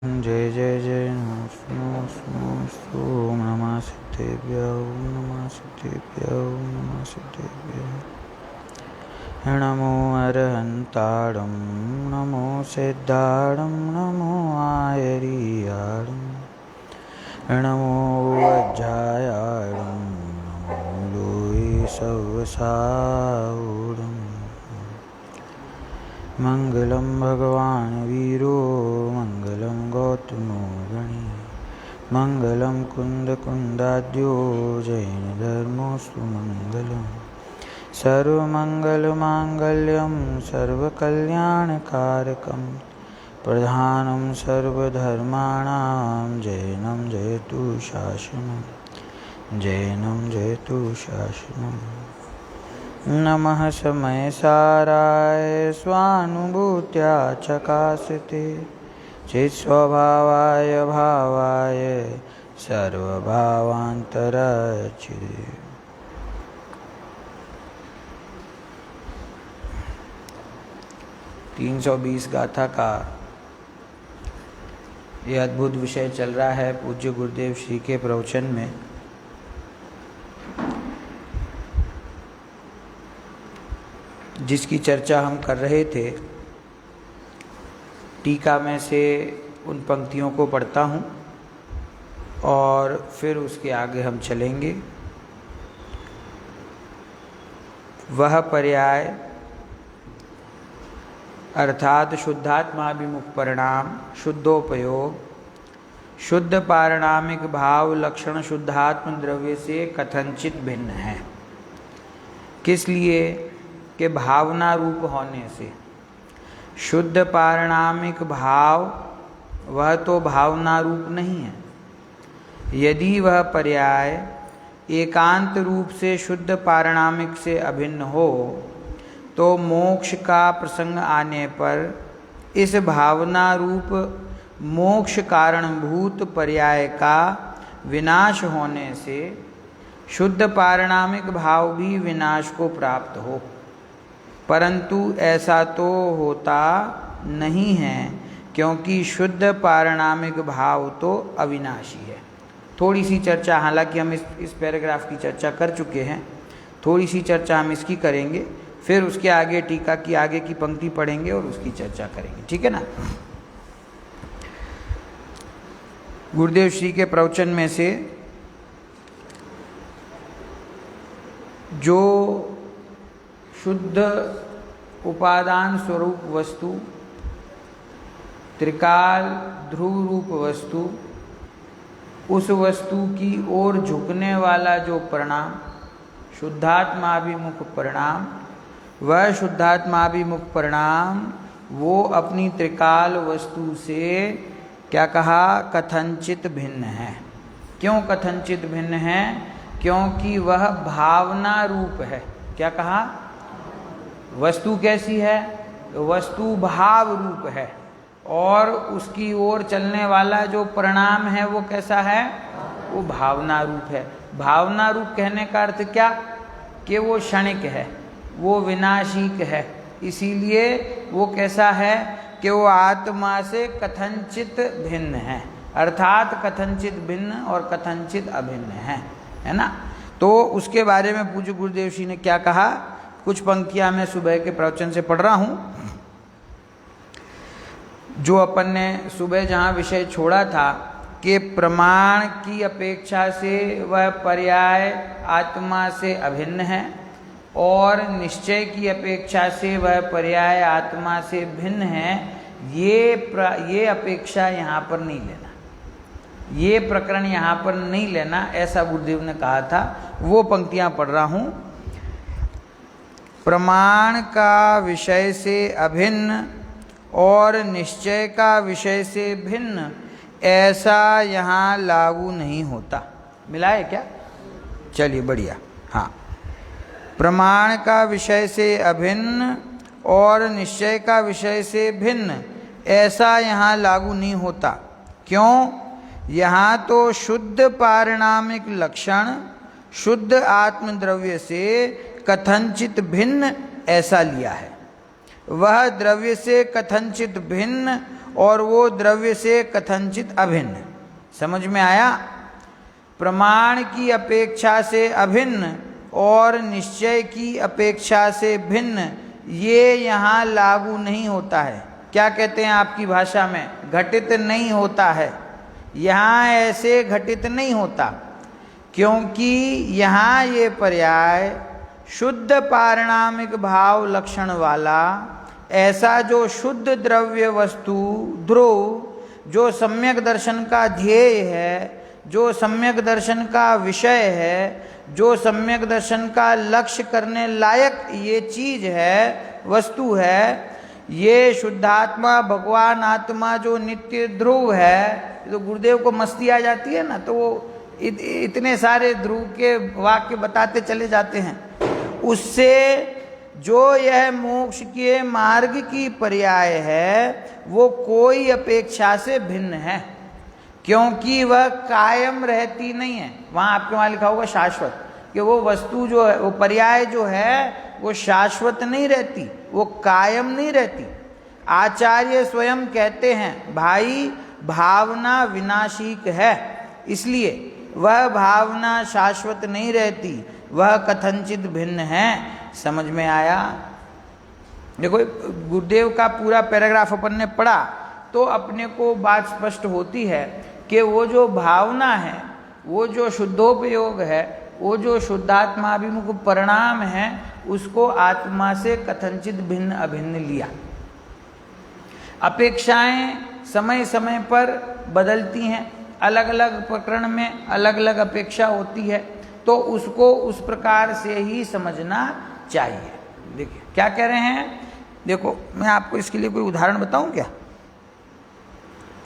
जय जय जय नमस्तु ओम नमः सिद्धेभ्य ओम नमः सिद्धेभ्य ओम नमः सिद्धेभ्य। नमो अरहन्ताणं नमो सिद्धाणं नमो आयरियाणं नमो वज्रायाणं नमो लोये सवसाऊणम्। मंगलम भगवान वीरो मंगलम गौतमो गणी मंगलम कुंद कुंदाद्यो जैन धर्मोस्तु मंगलम सर्वमंगल मांगल्यम सर्वकल्याणकारकम प्रधानम सर्वधर्माणां जैनम जयतु शासनम जैनम जयतु शासनम। नमः समय साराय स्वानुभूत्या चकासते चित्स्वभावाय भावाय सर्वभावान्तरचिते। 320 गाथा का ये अद्भुत विषय चल रहा है पूज्य गुरुदेव श्री के प्रवचन में। जिसकी चर्चा हम कर रहे थे, टीका में से उन पंक्तियों को पढ़ता हूँ और फिर उसके आगे हम चलेंगे। वह पर्याय अर्थात शुद्धात्माभिमुख परिणाम, शुद्धोपयोग, शुद्ध पारणामिक भाव लक्षण शुद्धात्म द्रव्य से कथनचित भिन्न है। किस लिए? के भावना रूप होने से। शुद्ध पारणामिक भाव वह तो भावना रूप नहीं है। यदि वह पर्याय एकांत रूप से शुद्ध पारणामिक से अभिन्न हो तो मोक्ष का प्रसंग आने पर इस भावना रूप मोक्ष कारणभूत पर्याय का विनाश होने से शुद्ध पारणामिक भाव भी विनाश को प्राप्त हो। परंतु ऐसा तो होता नहीं है, क्योंकि शुद्ध पारणामिक भाव तो अविनाशी है। थोड़ी सी चर्चा, हालांकि हम इस पैराग्राफ की चर्चा कर चुके हैं, थोड़ी सी चर्चा हम इसकी करेंगे, फिर उसके आगे टीका की आगे की पंक्ति पढ़ेंगे और उसकी चर्चा करेंगे। ठीक है ना। गुरुदेव श्री के प्रवचन में से जो शुद्ध उपादान स्वरूप वस्तु, त्रिकाल ध्रुव रूप वस्तु, उस वस्तु की ओर झुकने वाला जो परिणाम शुद्धात्माभिमुख परिणाम, वह शुद्धात्माभिमुख परिणाम वो अपनी त्रिकाल वस्तु से क्या कहा? कथनचित भिन्न है। क्यों कथनचित भिन्न है? क्योंकि वह भावना रूप है। क्या कहा? वस्तु कैसी है? वस्तु भाव रूप है, और उसकी ओर चलने वाला जो परिणाम है वो कैसा है? वो भावना रूप है। भावना रूप कहने का अर्थ क्या? कि वो क्षणिक है, वो विनाशिक है। इसीलिए वो कैसा है? कि वो आत्मा से कथनचित भिन्न है, अर्थात कथनचित भिन्न और कथनचित अभिन्न है ना। तो उसके बारे में पूज्य गुरुदेव श्री ने क्या कहा, कुछ पंक्तियां मैं सुबह के प्रवचन से पढ़ रहा हूं। जो अपन ने सुबह जहां विषय छोड़ा था कि प्रमाण की अपेक्षा से वह पर्याय आत्मा से अभिन्न है और निश्चय की अपेक्षा से वह पर्याय आत्मा से भिन्न है, ये अपेक्षा यहाँ पर नहीं लेना, ये प्रकरण यहाँ पर नहीं लेना, ऐसा गुरुदेव ने कहा था। वो पंक्तियां पढ़ रहा हूं। प्रमाण का विषय से अभिन्न और निश्चय का विषय से भिन्न ऐसा यहाँ लागू नहीं होता। मिला है क्या? चलिए बढ़िया। हाँ, प्रमाण का विषय से अभिन्न और निश्चय का विषय से भिन्न ऐसा यहाँ लागू नहीं होता। क्यों? यहाँ तो शुद्ध पारणामिक लक्षण शुद्ध आत्मद्रव्य से कथनचित भिन्न ऐसा लिया है। वह द्रव्य से कथनचित भिन्न और वो द्रव्य से कथनचित अभिन्न। समझ में आया? प्रमाण की अपेक्षा से अभिन्न और निश्चय की अपेक्षा से भिन्न ये यहाँ लागू नहीं होता है। क्या कहते हैं आपकी भाषा में? घटित नहीं होता है। यहाँ ऐसे घटित नहीं होता, क्योंकि यहाँ ये पर्याय शुद्ध पारिणामिक भाव लक्षण वाला ऐसा जो शुद्ध द्रव्य वस्तु ध्रुव, जो सम्यक दर्शन का ध्येय है, जो सम्यक दर्शन का विषय है, जो सम्यक दर्शन का लक्ष्य करने लायक ये चीज है, वस्तु है, ये शुद्धात्मा भगवान आत्मा जो नित्य ध्रुव है। तो गुरुदेव को मस्ती आ जाती है ना, तो वो इतने सारे ध्रुव के वाक्य बताते चले जाते हैं। उससे जो यह मोक्ष के मार्ग की पर्याय है वो कोई अपेक्षा से भिन्न है, क्योंकि वह कायम रहती नहीं है। वहाँ आपके वहाँ लिखा होगा शाश्वत, कि वो वस्तु जो है, वो पर्याय जो है वो शाश्वत नहीं रहती, वो कायम नहीं रहती। आचार्य स्वयं कहते हैं भाई भावना विनाशिक है, इसलिए वह भावना शाश्वत नहीं रहती, वह कथनचित भिन्न है। समझ में आया? देखो गुरुदेव का पूरा पैराग्राफ अपन ने पढ़ा तो अपने को बात स्पष्ट होती है कि वो जो भावना है, वो जो शुद्धोपयोग है, वो जो शुद्धात्माभिमुख परिणाम है, उसको आत्मा से कथनचित भिन्न अभिन्न लिया। अपेक्षाएं समय समय पर बदलती हैं, अलग अलग प्रकरण में अलग अलग अपेक्षा होती है, तो उसको उस प्रकार से ही समझना चाहिए। देखिए क्या कह रहे हैं, देखो मैं आपको इसके लिए कोई उदाहरण बताऊं क्या?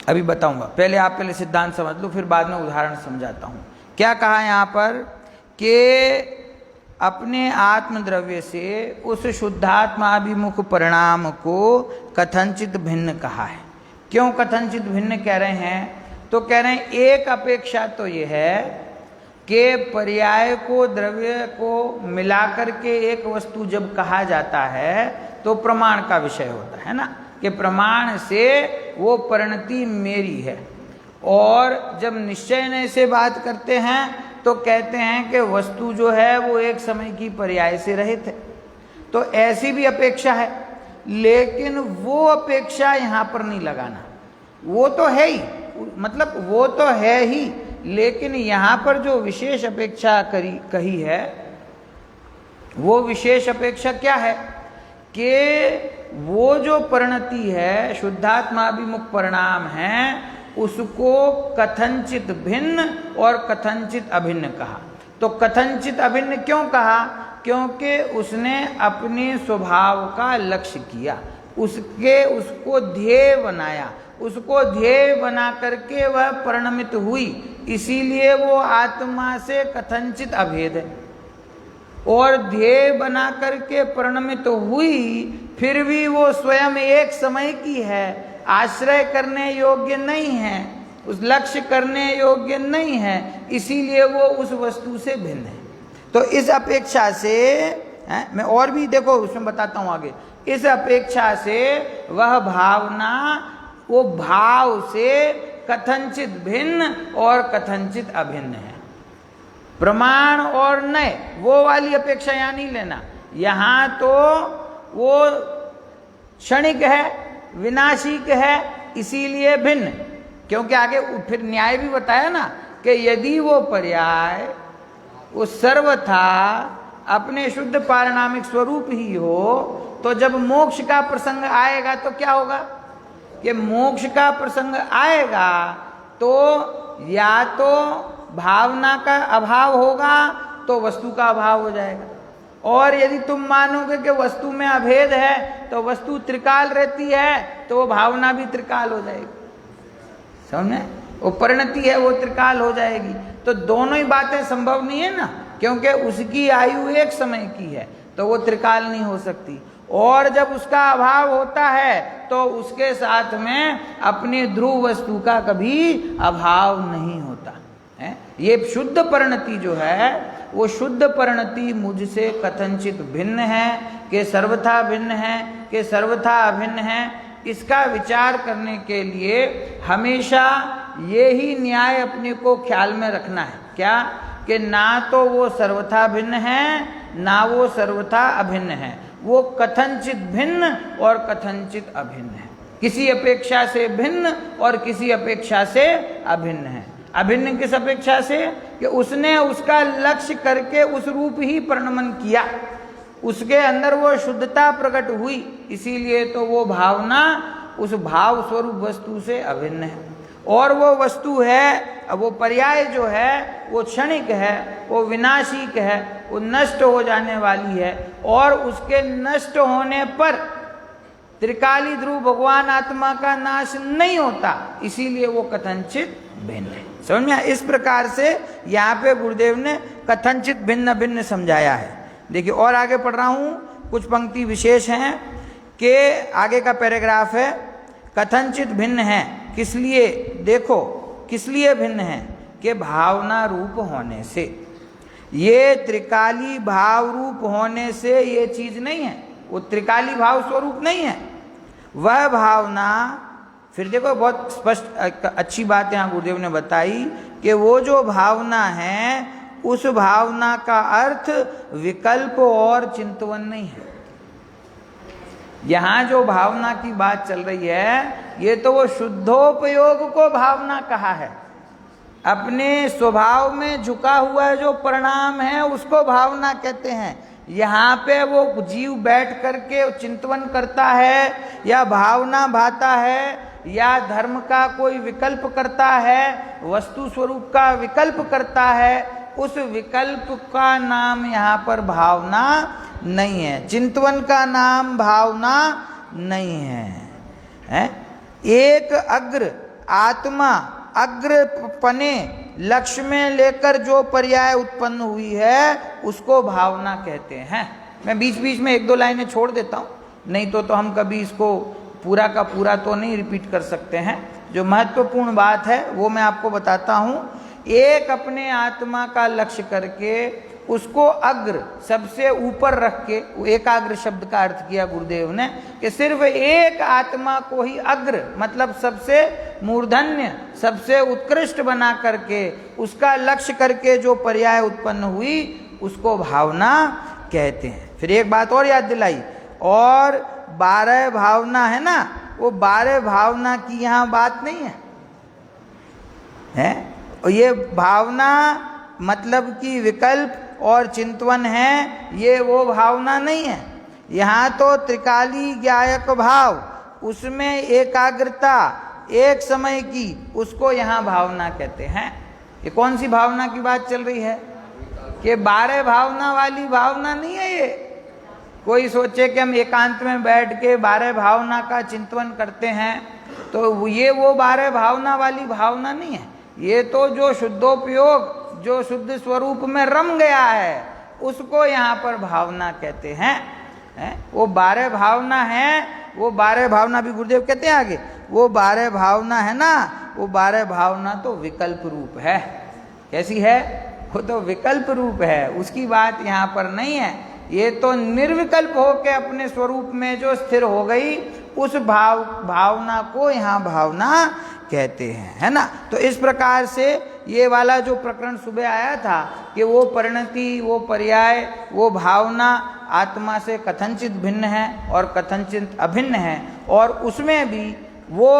अभी बताऊंगा, पहले सिद्धांत समझ लो, फिर बाद में उदाहरण समझाता हूं। क्या कहा यहाँ पर कि अपने आत्मद्रव्य से उस शुद्धात्माभिमुख परिणाम को कथनचित भिन्न कहा है। क्यों कथनचित भिन्न कह रहे हैं? तो कह रहे हैं एक अपेक्षा तो ये है कि पर्याय को, द्रव्य को मिलाकर के एक वस्तु जब कहा जाता है तो प्रमाण का विषय होता है ना, कि प्रमाण से वो परिणति मेरी है। और जब निश्चय से बात करते हैं तो कहते हैं कि वस्तु जो है वो एक समय की पर्याय से रहित है। तो ऐसी भी अपेक्षा है, लेकिन वो अपेक्षा यहाँ पर नहीं लगाना। वो तो है ही, मतलब वो तो है ही, लेकिन यहाँ पर जो विशेष अपेक्षा कही है, वो विशेष अपेक्षा क्या है कि वो जो परिणति है, शुद्धात्माभिमुख परिणाम है, उसको कथनचित भिन्न और कथनचित अभिन्न कहा। तो कथनचित अभिन्न क्यों कहा? क्योंकि उसने अपने स्वभाव का लक्ष्य किया, उसको ध्येय बनाया, उसको ध्येय बना करके वह परिणमित हुई, इसीलिए वो आत्मा से कथनचित अभेद है। और ध्येय बना करके परिणमित हुई, फिर भी वो स्वयं एक समय की है, आश्रय करने योग्य नहीं है, उस लक्ष्य करने योग्य नहीं है, इसीलिए वो उस वस्तु से भिन्न है। तो इस अपेक्षा से मैं और भी देखो उसमें बताता हूं आगे, इस अपेक्षा से वह भावना वो भाव से कथनचित भिन्न और कथनचित अभिन्न है। प्रमाण और नय वो वाली अपेक्षा यहाँ नहीं लेना। यहाँ तो वो क्षणिक है, विनाशिक है, इसीलिए भिन्न। क्योंकि आगे फिर न्याय भी बताया ना कि यदि वो पर्याय वो सर्वथा अपने शुद्ध पारिणामिक स्वरूप ही हो, तो जब मोक्ष का प्रसंग आएगा तो क्या होगा कि मोक्ष का प्रसंग आएगा तो या तो भावना का अभाव होगा तो वस्तु का अभाव हो जाएगा, और यदि तुम मानोगे कि वस्तु में अभेद है तो वस्तु त्रिकाल रहती है तो वो भावना भी त्रिकाल हो जाएगी। समझे? वो परिणति है वो त्रिकाल हो जाएगी। तो दोनों ही बातें संभव नहीं है ना, क्योंकि उसकी आयु एक समय की है तो वो त्रिकाल नहीं हो सकती, और जब उसका अभाव होता है तो उसके साथ में अपनी ध्रुव वस्तु का कभी अभाव नहीं होता है। ये शुद्ध परिणति जो है वो शुद्ध परिणति मुझसे कथनचित भिन्न है, कि सर्वथा भिन्न है, कि सर्वथा अभिन्न है, इसका विचार करने के लिए हमेशा ये ही न्याय अपने को ख्याल में रखना है। क्या? कि ना तो वो सर्वथा भिन्न है, ना वो सर्वथा अभिन्न है, वो कथनचित भिन्न और कथनचित अभिन्न है। किसी अपेक्षा से भिन्न और किसी अपेक्षा से अभिन्न है। अभिन्न किस अपेक्षा से? कि उसने उसका लक्ष्य करके उस रूप ही परिणमन किया, उसके अंदर वो शुद्धता प्रकट हुई, इसीलिए तो वो भावना उस भाव स्वरूप वस्तु से अभिन्न है। और वो वस्तु है, वो पर्याय जो है वो क्षणिक है, वो विनाशिक है, वो नष्ट हो जाने वाली है, और उसके नष्ट होने पर त्रिकाली ध्रुव भगवान आत्मा का नाश नहीं होता, इसीलिए वो कथनचित भिन्न है। समझ में? इस प्रकार से यहाँ पे गुरुदेव ने कथनचित भिन्न भिन्न समझाया है। देखिए और आगे पढ़ रहा हूँ, कुछ पंक्ति विशेष हैं कि आगे का पैराग्राफ है, कथनचित भिन्न है किस लिए? देखो किस लिए भिन्न है? कि भावना रूप होने से। ये त्रिकाली भाव रूप होने से ये चीज नहीं है, वो त्रिकाली भाव स्वरूप नहीं है। वह भावना, फिर देखो बहुत स्पष्ट अच्छी बात यहाँ गुरुदेव ने बताई कि वो जो भावना है उस भावना का अर्थ विकल्प और चिंतवन नहीं है। यहाँ जो भावना की बात चल रही है ये तो वो शुद्धोपयोग को भावना कहा है। अपने स्वभाव में झुका हुआ जो परिणाम है उसको भावना कहते हैं। यहाँ पे वो जीव बैठ करके चिंतवन करता है या भावना भाता है या धर्म का कोई विकल्प करता है, वस्तु स्वरूप का विकल्प करता है, उस विकल्प का नाम यहाँ पर भावना नहीं है, चिंतवन का नाम भावना नहीं है। एक अग्र आत्मा अग्र पने लक्ष्य में लेकर जो पर्याय उत्पन्न हुई है उसको भावना कहते हैं। मैं बीच बीच में एक दो लाइनें छोड़ देता हूँ, नहीं तो हम कभी इसको पूरा का पूरा तो नहीं रिपीट कर सकते हैं। जो महत्वपूर्ण बात है वो मैं आपको बताता हूँ। एक अपने आत्मा का लक्ष्य करके उसको अग्र सबसे ऊपर रख के, एकाग्र शब्द का अर्थ किया गुरुदेव ने कि सिर्फ एक आत्मा को ही अग्र मतलब सबसे मूर्धन्य, सबसे उत्कृष्ट बना करके उसका लक्ष्य करके जो पर्याय उत्पन्न हुई उसको भावना कहते हैं। फिर एक बात और याद दिलाई, और 12 भावना है ना, वो 12 भावना की यहाँ बात नहीं है। और ये भावना मतलब कि विकल्प और चिंतवन है, ये वो भावना नहीं है। यहाँ तो त्रिकाली ज्ञायक भाव, उसमें एकाग्रता एक समय की, उसको यहाँ भावना कहते हैं। ये कौन सी भावना की बात चल रही है? कि 12 भावना वाली भावना नहीं है ये। कोई सोचे कि हम एकांत में बैठ के 12 भावना का चिंतवन करते हैं तो ये वो 12 भावना वाली भावना नहीं है। ये तो जो शुद्धोपयोग, जो शुद्ध स्वरूप में रम गया है उसको यहाँ पर भावना कहते हैं। वो 12 भावना है, वो 12 भावना भी गुरुदेव कहते हैं आगे, वो 12 भावना है ना, वो 12 भावना तो विकल्प रूप है। कैसी है? वो तो विकल्प रूप है, उसकी बात यहाँ पर नहीं है। ये तो निर्विकल्प होके अपने स्वरूप में जो स्थिर हो गई उस भावना को यहाँ भावना कहते हैं, है ना। तो इस प्रकार से ये वाला जो प्रकरण सुबह आया था कि वो परिणति, वो पर्याय, वो भावना आत्मा से कथनचित भिन्न है और कथनचित अभिन्न है, और उसमें भी वो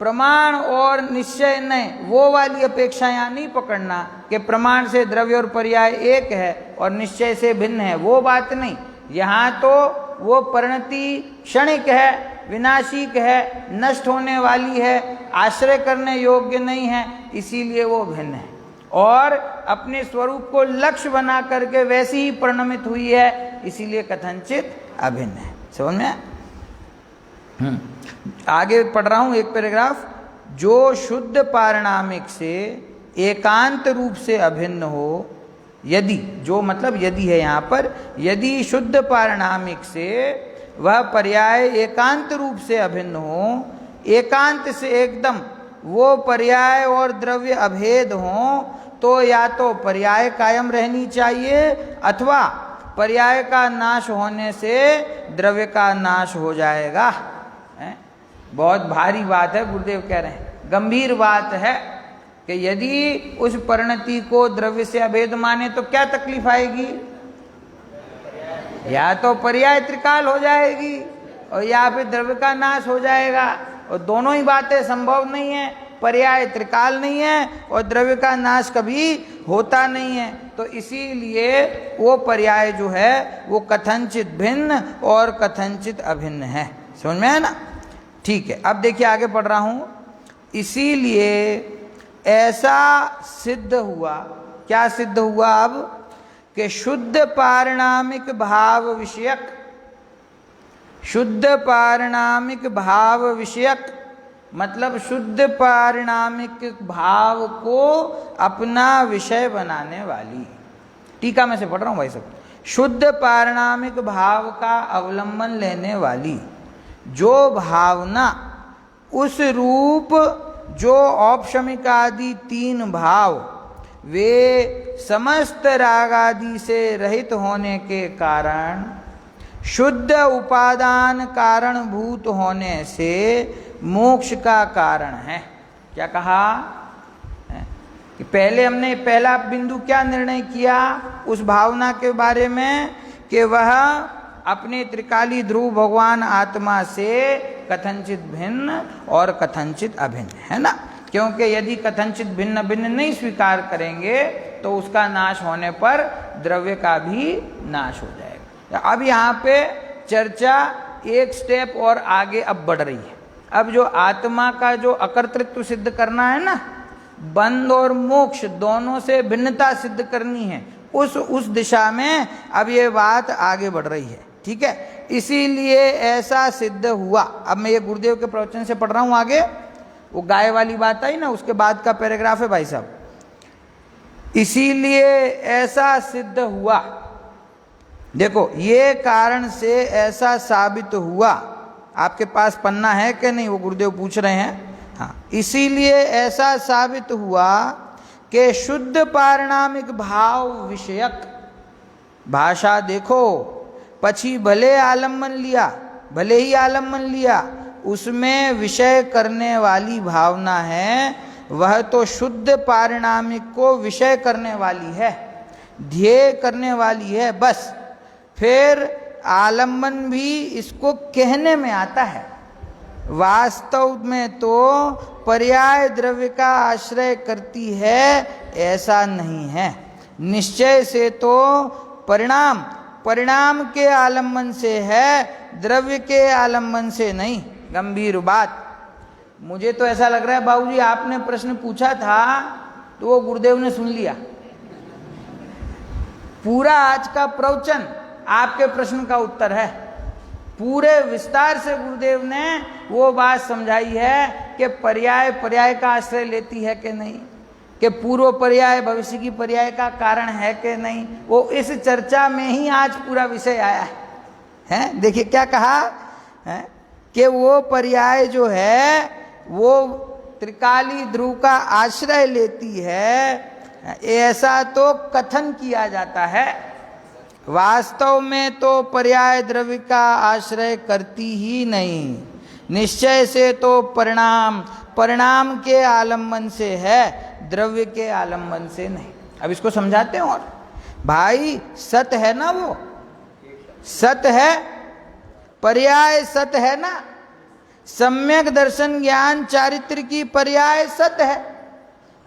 प्रमाण और निश्चय नहीं, वो वाली अपेक्षा यहाँ नहीं पकड़ना कि प्रमाण से द्रव्य और पर्याय एक है और निश्चय से भिन्न है, वो बात नहीं। यहाँ तो वो परिणति क्षणिक है, विनाशिक है, नष्ट होने वाली है, आश्रय करने योग्य नहीं है, इसीलिए वो भिन्न है, और अपने स्वरूप को लक्ष्य बना करके वैसी ही परिणमित हुई है, इसीलिए कथनचित अभिन्न है। समझ में? आगे पढ़ रहा हूं एक पैराग्राफ। जो शुद्ध पारिणामिक से एकांत रूप से अभिन्न हो, यदि, जो मतलब यदि है यहाँ पर, यदि शुद्ध पारिणामिक से वह पर्याय एकांत रूप से अभिन्न हो, एकांत से एकदम वो पर्याय और द्रव्य अभेद हो, तो या तो पर्याय कायम रहनी चाहिए अथवा पर्याय का नाश होने से द्रव्य का नाश हो जाएगा। बहुत भारी बात है, गुरुदेव कह रहे हैं गंभीर बात है कि यदि उस परिणति को द्रव्य से अभेद माने तो क्या तकलीफ आएगी? या तो पर्याय त्रिकाल हो जाएगी और या फिर द्रव्य का नाश हो जाएगा, और दोनों ही बातें संभव नहीं है। पर्याय त्रिकाल नहीं है और द्रव्य का नाश कभी होता नहीं है। तो इसीलिए वो पर्याय जो है वो कथनचित भिन्न और कथनचित अभिन्न है। समझ में है ना? ठीक है, अब देखिए आगे पढ़ रहा हूं। इसीलिए ऐसा सिद्ध हुआ, क्या सिद्ध हुआ अब? कि शुद्ध पारिणामिक भाव विषयक, शुद्ध पारिणामिक भाव विषयक मतलब शुद्ध पारिणामिक भाव को अपना विषय बनाने वाली, टीका में से पढ़ रहा हूं भाई सब, शुद्ध पारिणामिक भाव का अवलंबन लेने वाली जो भावना उस रूप जो औपशमिक आदि तीन भाव वे समस्त राग आदि से रहित होने के कारण शुद्ध उपादान कारणभूत होने से मोक्ष का कारण है। क्या कहा कि पहले हमने पहला बिंदु क्या निर्णय किया उस भावना के बारे में कि वह अपने त्रिकाली ध्रुव भगवान आत्मा से कथनचित भिन्न और कथनचित अभिन्न है ना। क्योंकि यदि कथनचित भिन्न भिन्न नहीं स्वीकार करेंगे तो उसका नाश होने पर द्रव्य का भी नाश हो जाएगा। अब यहाँ पे चर्चा एक स्टेप और आगे अब बढ़ रही है। अब जो आत्मा का जो अकर्तृत्व सिद्ध करना है ना, बंध और मोक्ष दोनों से भिन्नता सिद्ध करनी है, उस दिशा में अब ये बात आगे बढ़ रही है। ठीक है, इसीलिए ऐसा सिद्ध हुआ। अब मैं ये गुरुदेव के प्रवचन से पढ़ रहा हूं आगे, वो गाय वाली बात आई ना, उसके बाद का पैराग्राफ है भाई साहब। इसीलिए ऐसा सिद्ध हुआ, देखो ये कारण से ऐसा साबित हुआ। आपके पास पन्ना है कि नहीं, वो गुरुदेव पूछ रहे हैं। हाँ, इसीलिए ऐसा साबित हुआ कि शुद्ध पारिणामिक भाव विषयक भाषा देखो, पछी भले आलम्बन लिया, भले ही आलम्बन लिया, उसमें विषय करने वाली भावना है, वह तो शुद्ध पारिणामिक को विषय करने वाली है, ध्येय करने वाली है बस। फिर आलम्बन भी इसको कहने में आता है, वास्तव में तो पर्याय द्रव्य का आश्रय करती है ऐसा नहीं है। निश्चय से तो परिणाम परिणाम के आलम्बन से है, द्रव्य के आलम्बन से नहीं। गंभीर बात। मुझे तो ऐसा लग रहा है बाबूजी आपने प्रश्न पूछा था तो वो गुरुदेव ने सुन लिया। पूरा आज का प्रवचन आपके प्रश्न का उत्तर है। पूरे विस्तार से गुरुदेव ने वो बात समझाई है कि पर्याय पर्याय का आश्रय लेती है कि नहीं, कि पूर्व पर्याय भविष्य की पर्याय का कारण है कि नहीं। वो इस चर्चा में ही आज पूरा विषय आया है। देखिए क्या कहा है कि वो पर्याय जो है वो त्रिकाली ध्रुव का आश्रय लेती है, ऐसा तो कथन किया जाता है। वास्तव में तो पर्याय द्रव्य का आश्रय करती ही नहीं। निश्चय से तो परिणाम परिणाम के आलम्बन से है, द्रव्य के आलम्बन से नहीं। अब इसको समझाते हैं। और भाई सत है ना, वो सत है, पर्याय सत है ना। सम्यक दर्शन ज्ञान चारित्र की पर्याय सत है।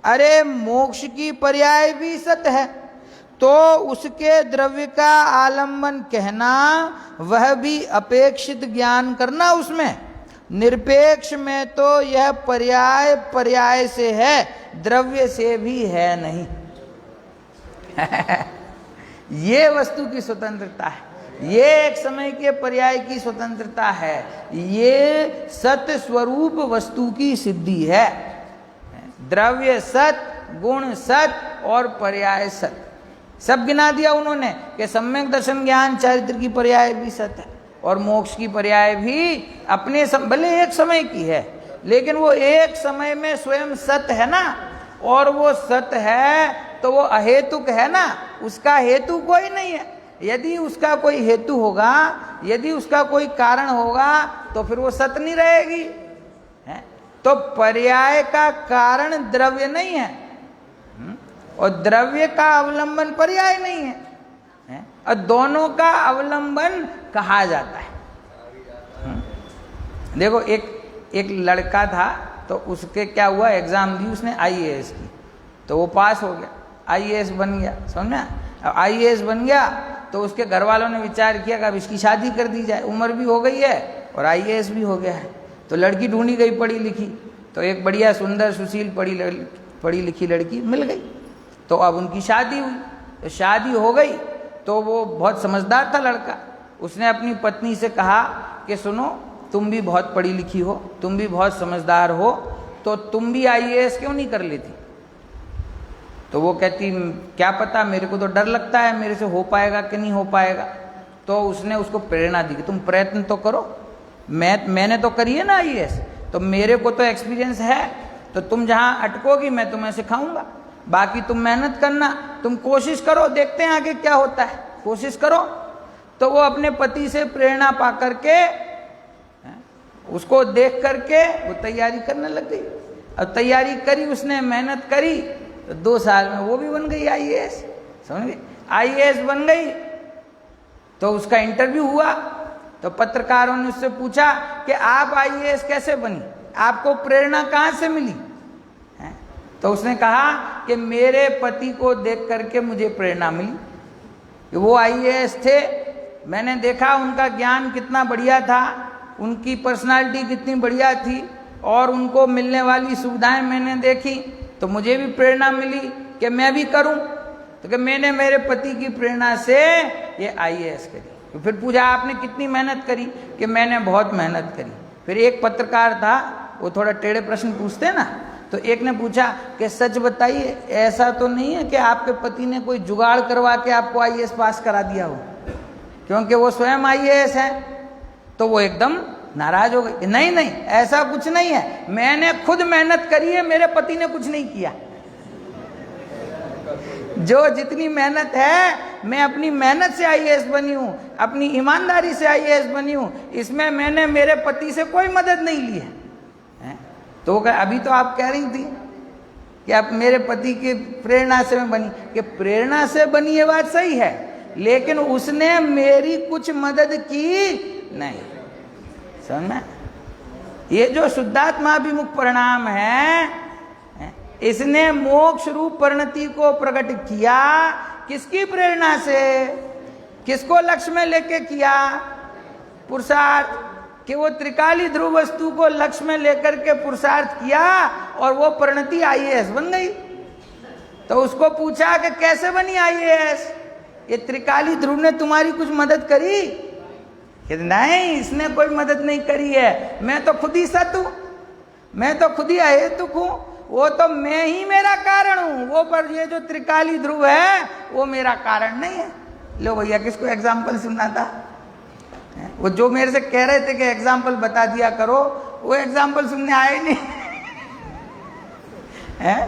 अरे मोक्ष की पर्याय भी सत है, तो उसके द्रव्य का आलम्बन कहना, वह भी अपेक्षित ज्ञान करना उसमें। निरपेक्ष में तो यह पर्याय पर्याय से है, द्रव्य से भी है नहीं। ये वस्तु की स्वतंत्रता है, ये एक समय के पर्याय की स्वतंत्रता है, ये सत स्वरूप वस्तु की सिद्धि है। द्रव्य सत, गुण सत और पर्याय सत सब गिना दिया उन्होंने कि सम्यक दर्शन ज्ञान चारित्र की पर्याय भी सत है और मोक्ष की पर्याय भी अपने भले एक समय की है, लेकिन वो एक समय में स्वयं सत है ना। और वो सत है तो वो अहेतुक है ना, उसका हेतु कोई नहीं है। यदि उसका कोई हेतु होगा, यदि उसका कोई कारण होगा तो फिर वो सत नहीं रहेगी। तो पर्याय का कारण द्रव्य नहीं है और द्रव्य का अवलंबन पर्याय नहीं है, और दोनों का अवलंबन कहा जाता है। देखो एक लड़का था, तो उसके क्या हुआ, एग्जाम दी उसने आईएएस की, तो वो पास हो गया, आईएएस बन गया, समझ में। अब आईएएस बन गया तो उसके घर वालों ने विचार किया कि अब इसकी शादी कर दी जाए, उम्र भी हो गई है और आईएएस भी हो गया है। तो लड़की ढूंढी गई पढ़ी लिखी, तो एक बढ़िया सुंदर सुशील पढ़ी लिखी लड़की मिल गई। तो अब उनकी शादी हुई, तो शादी हो गई तो वो बहुत समझदार था लड़का। उसने अपनी पत्नी से कहा कि सुनो, तुम भी बहुत पढ़ी लिखी हो, तुम भी बहुत समझदार हो, तो तुम भी आईएएस क्यों नहीं कर लेती। तो वो कहती क्या पता, मेरे को तो डर लगता है मेरे से हो पाएगा कि नहीं हो पाएगा। तो उसने उसको प्रेरणा दी कि तुम प्रयत्न तो करो, मैंने तो करी है ना आईएएस, तो मेरे को तो एक्सपीरियंस है, तो तुम जहाँ अटकोगी मैं तुम्हें सिखाऊंगा, बाकी तुम मेहनत करना, तुम कोशिश करो, देखते हैं आगे क्या होता है, कोशिश करो। तो वो अपने पति से प्रेरणा पा करके, उसको देख करके वो तैयारी करने लग गई। अब तैयारी करी उसने, मेहनत करी, तो 2 साल में वो भी बन गई आईएएस, समझ गए, आईएएस बन गई। तो उसका इंटरव्यू हुआ, तो पत्रकारों ने उससे पूछा कि आप आईएएस कैसे बनी, आपको प्रेरणा कहाँ से मिली। तो उसने कहा कि मेरे पति को देख करके मुझे प्रेरणा मिली, कि वो आईएएस थे, मैंने देखा उनका ज्ञान कितना बढ़िया था, उनकी पर्सनालिटी कितनी बढ़िया थी, और उनको मिलने वाली सुविधाएं मैंने देखी, तो मुझे भी प्रेरणा मिली कि मैं भी करूं। तो कि मैंने मेरे पति की प्रेरणा से ये आईएएस करी। तो फिर पूछा आपने कितनी मेहनत करी, कि मैंने बहुत मेहनत करी। फिर एक पत्रकार था, वो थोड़ा टेढ़े प्रश्न पूछते ना, तो एक ने पूछा कि सच बताइए, ऐसा तो नहीं है कि आपके पति ने कोई जुगाड़ करवा के आपको आईएएस पास करा दिया हो, क्योंकि वो स्वयं आईएएस है। तो वो एकदम नाराज हो गई, नहीं नहीं ऐसा कुछ नहीं है, मैंने खुद मेहनत करी है, मेरे पति ने कुछ नहीं किया। जो जितनी मेहनत है, मैं अपनी मेहनत से आईएएस बनी हूं, अपनी ईमानदारी से आईएएस बनी हूं, इसमें मैंने मेरे पति से कोई मदद नहीं ली है। तो अभी तो आप कह रही थी कि आप मेरे पति की प्रेरणा से मैं बनी, कि प्रेरणा से बनी ये बात सही है, लेकिन उसने मेरी कुछ मदद की नहीं, समझना। ये जो शुद्धात्माभिमुख परिणाम है, इसने मोक्ष रूप परिणति को प्रकट किया, किसकी प्रेरणा से, किसको लक्ष्य में लेके किया, पुरुषार्थ, कि वो त्रिकाली ध्रुव वस्तु को लक्ष्य में लेकर के पुरुषार्थ किया और वो परिणति आईएएस बन गई। तो उसको पूछा कि कैसे बनी आईएएस, ये त्रिकाली ध्रुव ने तुम्हारी कुछ मदद करी, कि नहीं इसने कोई मदद नहीं करी है, मैं तो खुद ही सत हूं, मैं तो खुद ही अहेतुक हूं, वो तो मैं ही मेरा कारण हूं, वो पर ये जो त्रिकाली ध्रुव है वो मेरा कारण नहीं है। लो भैया, किसको एग्जाम्पल सुनना था, वो जो मेरे से कह रहे थे कि एग्जाम्पल बता दिया करो, वो एग्जाम्पल सुनने आए नहीं है?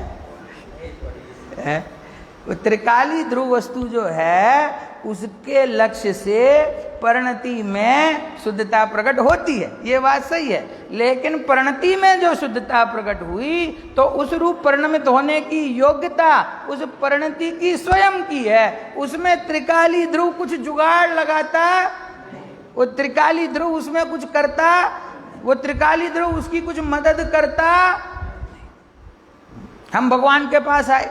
वो त्रिकाली ध्रुव वस्तु जो है, उसके लक्ष्य से परिणति में शुद्धता प्रकट होती है, ये बात सही है। लेकिन परिणति में जो शुद्धता प्रकट हुई, तो उस रूप परिणमित होने की योग्यता उस परिणति की स्वयं की है, उसमें त्रिकाली ध्रुव कुछ जुगाड़ लगाता, वो त्रिकाली ध्रुव उसमें कुछ करता, वो त्रिकाली ध्रुव उसकी कुछ मदद करता। हम भगवान के पास आए,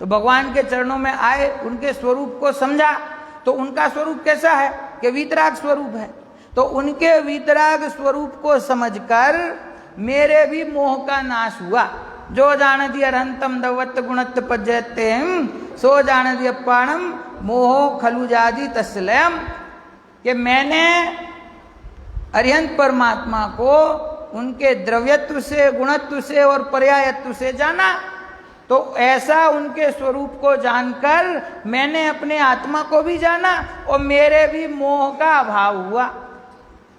तो भगवान के चरणों में आए, उनके स्वरूप को समझा, तो उनका स्वरूप कैसा है, कि वीतराग स्वरूप है। तो उनके वीतराग स्वरूप को समझकर मेरे भी मोह का नाश हुआ। जो जानती अरहंतम दवत्त गुणत्त पज्जयतेम, सो जानती अपाणम मोहो खलुजादि तस्लयम, कि मैंने अरिहंत परमात्मा को उनके द्रव्यत्व से, गुणत्व से और पर्यायत्व से जाना। तो ऐसा उनके स्वरूप को जानकर मैंने अपने आत्मा को भी जाना और मेरे भी मोह का अभाव हुआ।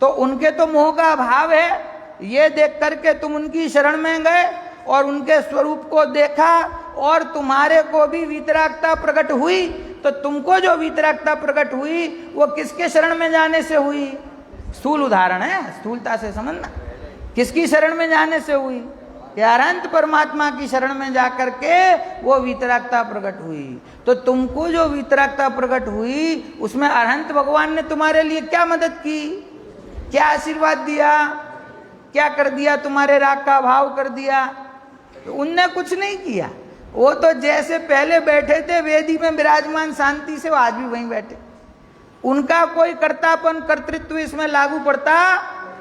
तो उनके तो मोह का अभाव है, ये देख करके तुम उनकी शरण में गए और उनके स्वरूप को देखा, और तुम्हारे को भी वीतरागता प्रकट हुई। तो तुमको जो वीतरागता प्रकट हुई वो किसके शरण में जाने से हुई? स्थूल उदाहरण है, स्थूलता से समझना। किसकी शरण में जाने से हुई? कि अनंत परमात्मा की शरण में जाकर के वो वीतरागता प्रकट हुई। तो तुमको जो वीतरागता प्रकट हुई उसमें अनंत भगवान ने तुम्हारे लिए क्या मदद की, क्या आशीर्वाद दिया, क्या कर दिया? तुम्हारे राग का भाव कर दिया। तो उनने कुछ नहीं किया। वो तो जैसे पहले बैठे थे वेदी में विराजमान शांति से, वो आज भी वहीं बैठे। उनका कोई कर्तापन कर्तृत्व इसमें लागू पड़ता?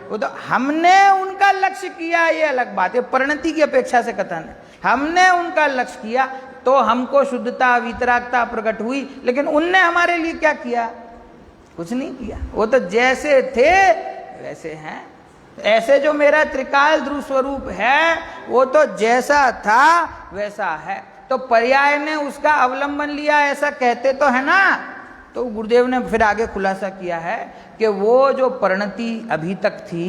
वो तो हमने उनका लक्ष्य किया, ये अलग बात है, परिणति की अपेक्षा से कथन है। हमने उनका लक्ष्य किया तो हमको शुद्धता वीतरागता प्रकट हुई, लेकिन उनने हमारे लिए क्या किया? कुछ नहीं किया। वो तो जैसे थे वैसे हैं। ऐसे जो मेरा त्रिकाल ध्रुव स्वरूप है वो तो जैसा था वैसा है। तो पर्याय ने उसका अवलंबन लिया, ऐसा कहते तो है ना। तो गुरुदेव ने फिर आगे खुलासा किया है कि वो जो परिणति अभी तक थी,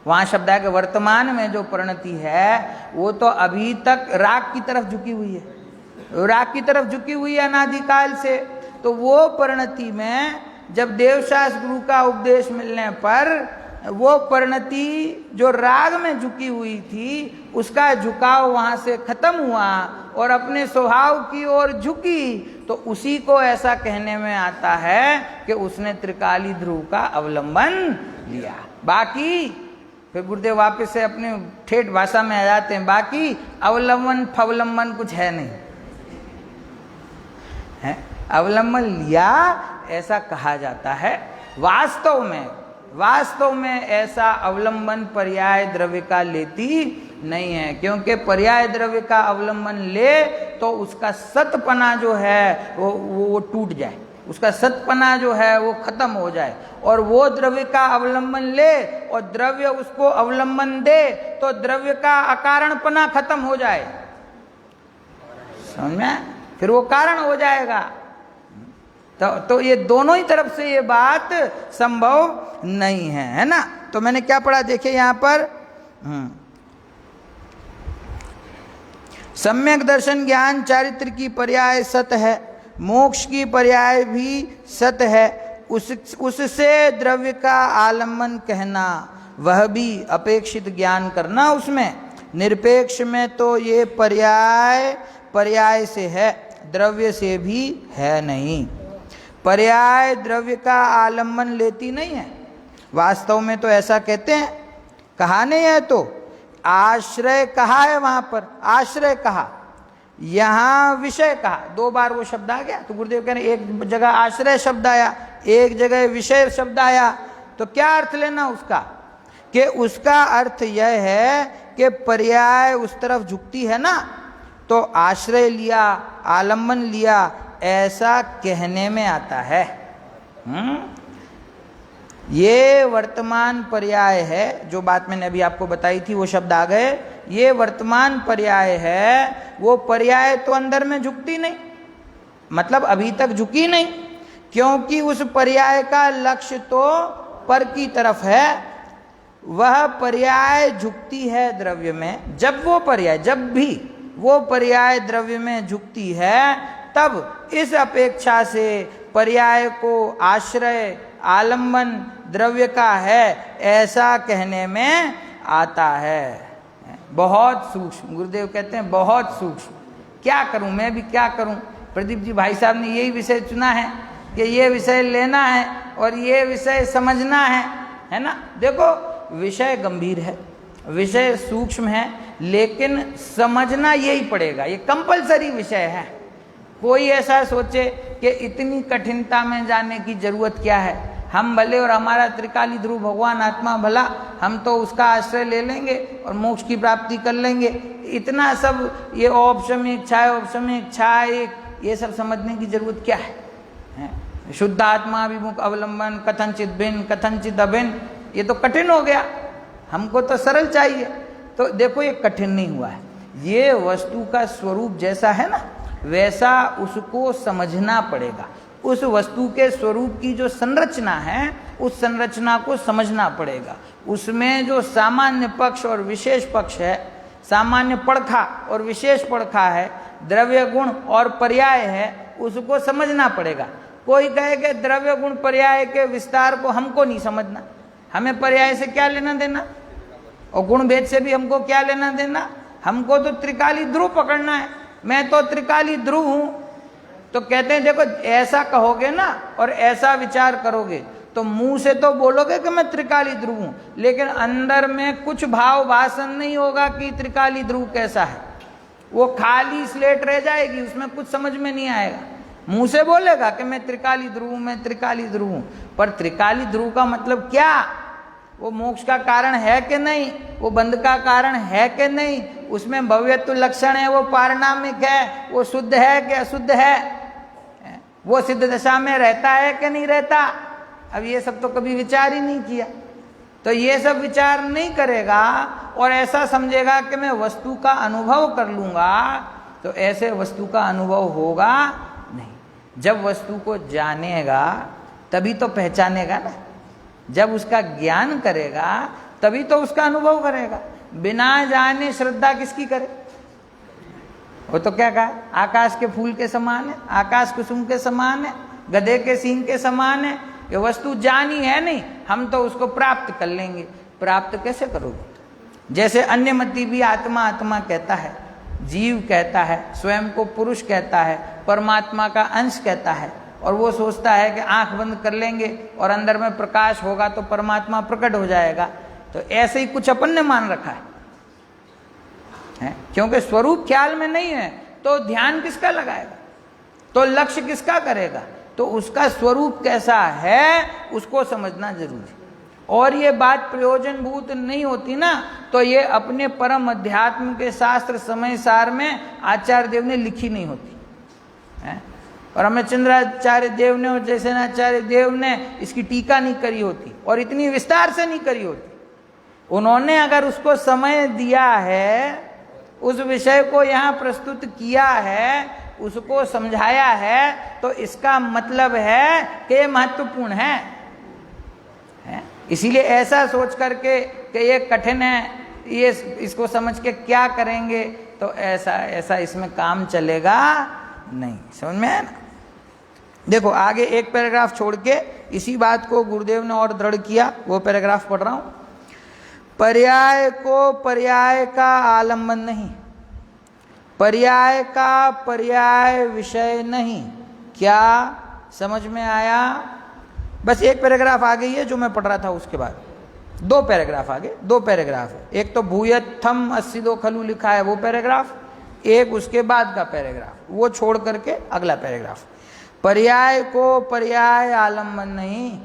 वहां शब्द है कि वर्तमान में जो परिणति है वो तो अभी तक राग की तरफ झुकी हुई है, राग की तरफ झुकी हुई है अनादिकाल से। तो वो परिणति में जब देवशास्त्र गुरु का उपदेश मिलने पर वो परिणति जो राग में झुकी हुई थी उसका झुकाव वहां से खत्म हुआ और अपने स्वभाव की ओर झुकी, तो उसी को ऐसा कहने में आता है कि उसने त्रिकाली ध्रुव का अवलंबन लिया। बाकी फिर गुरुदेव वापस से अपने ठेठ भाषा में आ जाते हैं, बाकी अवलंबन फवलंबन कुछ है नहीं है। अवलंबन लिया ऐसा कहा जाता है। वास्तव में ऐसा अवलंबन पर्याय द्रव्य का लेती नहीं है, क्योंकि पर्याय द्रव्य का अवलंबन ले तो उसका सतपना जो है वो टूट जाए, उसका सतपना जो है वो खत्म हो जाए। और वो द्रव्य का अवलंबन ले और द्रव्य उसको अवलंबन दे तो द्रव्य का अकारणपना खत्म हो जाए, समझ में? फिर वो कारण हो जाएगा। तो ये दोनों ही तरफ से ये बात संभव नहीं है ना। तो मैंने क्या पढ़ा देखिए यहां पर, सम्यक दर्शन ज्ञान चारित्र की पर्याय सत है, मोक्ष की पर्याय भी सत है, उससे द्रव्य का आलम्बन कहना वह भी अपेक्षित ज्ञान करना उसमें। निरपेक्ष में तो ये पर्याय से है, द्रव्य से भी है नहीं। पर्याय द्रव्य का आलम्बन लेती नहीं है। वास्तव में तो ऐसा कहते हैं, कहा नहीं है तो आश्रय कहा है, वहां पर आश्रय कहा, यहां विषय कहा, दो बार वो शब्द आ गया। तो गुरुदेव कह रहे एक जगह आश्रय शब्द आया, एक जगह विषय शब्द आया। तो क्या अर्थ लेना उसका? कि उसका अर्थ यह है कि पर्याय उस तरफ झुकती है ना, तो आश्रय लिया, आलम्बन लिया, ऐसा कहने में आता है। ये वर्तमान पर्याय है, जो बात मैंने अभी आपको बताई थी वो शब्द आ गए। ये वर्तमान पर्याय है, वो पर्याय तो अंदर में झुकती नहीं, मतलब अभी तक झुकी नहीं, क्योंकि उस पर्याय का लक्ष्य तो पर की तरफ है। वह पर्याय झुकती है द्रव्य में, जब भी वो पर्याय द्रव्य में झुकती है तब इस अपेक्षा से पर्याय को आश्रय आलम्बन द्रव्य का है ऐसा कहने में आता है। बहुत सूक्ष्म, गुरुदेव कहते हैं बहुत सूक्ष्म। क्या करूं, मैं भी क्या करूं। प्रदीप जी भाई साहब ने यही विषय चुना है कि ये विषय लेना है और ये विषय समझना है ना। देखो विषय गंभीर है, विषय सूक्ष्म है, लेकिन समझना यही पड़ेगा, ये कंपलसरी विषय है। कोई ऐसा सोचे कि इतनी कठिनता में जाने की जरूरत क्या है, हम भले और हमारा त्रिकाली ध्रुव भगवान आत्मा भला, हम तो उसका आश्रय ले लेंगे और मोक्ष की प्राप्ति कर लेंगे। इतना सब ये औपशमिक इच्छाएं ये सब समझने की जरूरत क्या है? शुद्ध आत्मा विमुख अवलंबन, कथनचित भिन्न कथनचित अभिन्न, ये तो कठिन हो गया, हमको तो सरल चाहिए। तो देखो ये कठिन नहीं हुआ है, ये वस्तु का स्वरूप जैसा है ना वैसा उसको समझना पड़ेगा। उस वस्तु के स्वरूप की जो संरचना है उस संरचना को समझना पड़ेगा। उसमें जो सामान्य पक्ष और विशेष पक्ष है, सामान्य पड़खा और विशेष पड़खा है, द्रव्य गुण और पर्याय है, उसको समझना पड़ेगा। कोई कहे कि द्रव्य गुण पर्याय के विस्तार को हमको नहीं समझना, हमें पर्याय से क्या लेना देना, और गुण भेद से भी हमको क्या लेना देना? हमको तो त्रिकाली ध्रुव पकड़ना है। मैं तो त्रिकाली ध्रुव हूं। तो कहते हैं देखो, ऐसा कहोगे ना और ऐसा विचार करोगे तो मुंह से तो बोलोगे कि मैं त्रिकाली ध्रुव हूं, लेकिन अंदर में कुछ भाव भाषण नहीं होगा कि त्रिकाली ध्रुव कैसा है। वो खाली स्लेट रह जाएगी, उसमें कुछ समझ में नहीं आएगा। मुंह से बोलेगा कि मैं त्रिकाली ध्रुव हूं, मैं त्रिकाली ध्रुव हूं, पर त्रिकाली ध्रुव का मतलब क्या? वो मोक्ष का कारण है कि नहीं? वो बंध का कारण है कि नहीं? उसमें भव्यत्व लक्षण है, वो पारणामिक है, वो शुद्ध है कि अशुद्ध है? वो सिद्ध दशा में रहता है कि नहीं रहता? अब ये सब तो कभी विचार ही नहीं किया। तो ये सब विचार नहीं करेगा और ऐसा समझेगा कि मैं वस्तु का अनुभव कर लूंगा, तो ऐसे वस्तु का अनुभव होगा नहीं। जब वस्तु को जानेगा तभी तो पहचानेगा ना। जब उसका ज्ञान करेगा तभी तो उसका अनुभव करेगा। बिना जाने श्रद्धा किसकी करे? वो तो क्या कहा, आकाश के फूल के समान है, आकाश कुसुम के समान है, गधे के सींग के समान है। ये वस्तु जानी है नहीं, हम तो उसको प्राप्त कर लेंगे। प्राप्त कैसे करोगे? जैसे अन्य मति भी आत्मा आत्मा कहता है, जीव कहता है, स्वयं को पुरुष कहता है, परमात्मा का अंश कहता है, और वो सोचता है कि आंख बंद कर लेंगे और अंदर में प्रकाश होगा तो परमात्मा प्रकट हो जाएगा। तो ऐसे ही कुछ अपन ने मान रखा है, क्योंकि स्वरूप ख्याल में नहीं है तो ध्यान किसका लगाएगा? तो लक्ष्य किसका करेगा? तो उसका स्वरूप कैसा है उसको समझना जरूरी। और ये बात प्रयोजनभूत नहीं होती ना, तो ये अपने परम अध्यात्म के शास्त्र समय सार में आचार्य देव ने लिखी नहीं होती है। और हमें चंद्राचार्य देव ने और जैसे आचार्य देव ने इसकी टीका नहीं करी होती और इतनी विस्तार से नहीं करी होती। उन्होंने अगर उसको समय दिया है, उस विषय को यहाँ प्रस्तुत किया है, उसको समझाया है, तो इसका मतलब है कि महत्वपूर्ण है। इसीलिए ऐसा सोच करके कि ये कठिन है, ये इसको समझ के क्या करेंगे, तो ऐसा इसमें काम चलेगा नहीं। समझ में आया ना? देखो आगे एक पैराग्राफ छोड़ के इसी बात को गुरुदेव ने और दृढ़ किया, वो पैराग्राफ पढ़ रहा हूं। पर्याय को पर्याय का आलंबन नहीं, पर्याय का पर्याय विषय नहीं। क्या समझ में आया? बस एक पैराग्राफ आगे ही है जो मैं पढ़ रहा था, उसके बाद दो पैराग्राफ आगे, दो पैराग्राफ है। एक तो भूयत्थम अस्सिदो खलु लिखा है वो पैराग्राफ, एक उसके बाद का पैराग्राफ, वो छोड़ करके अगला पैराग्राफ। पर्याय को पर्याय आलंबन नहीं,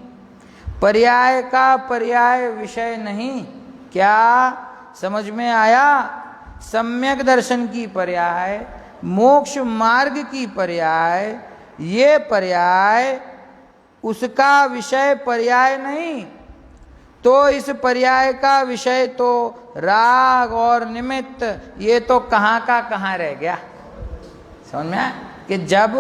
पर्याय का पर्याय विषय नहीं। क्या समझ में आया? सम्यक दर्शन की पर्याय, मोक्ष मार्ग की पर्याय, ये पर्याय उसका विषय पर्याय नहीं। तो इस पर्याय का विषय तो राग और निमित्त, ये तो कहाँ का कहाँ रह गया। समझ में आया कि जब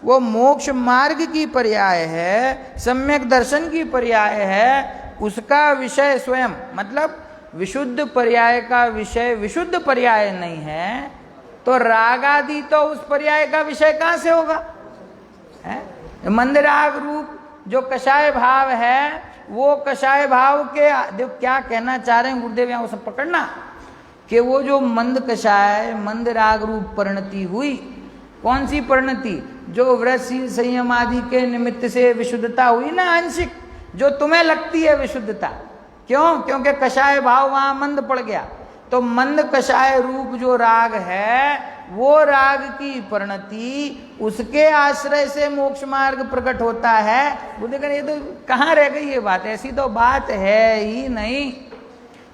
वो मोक्ष मार्ग की पर्याय है, सम्यक दर्शन की पर्याय है, उसका विषय स्वयं, मतलब विशुद्ध पर्याय का विषय विशुद्ध पर्याय नहीं है, तो राग आदि तो उस पर्याय का विषय कहाँ से होगा? मंदराग रूप जो कषाय भाव है, वो कषाय भाव के देखो क्या कहना चाह रहे हैं गुरुदेव, यहाँ सब पकड़ना कि वो जो मंद कषाय मंद राग रूप परिणति हुई, कौन सी परिणति? जो व्रत शील संयम आदि के निमित्त से विशुद्धता हुई ना, आंशिक, जो तुम्हें लगती है विशुद्धता। क्यों? क्योंकि कषाय भाव वहां मंद पड़ गया। तो मंद कषाय रूप जो राग है, वो राग की परिणति, उसके आश्रय से मोक्ष मार्ग प्रकट होता है। बुद्ध ये तो कहाँ रह गई ये बात? ऐसी तो बात है ही नहीं।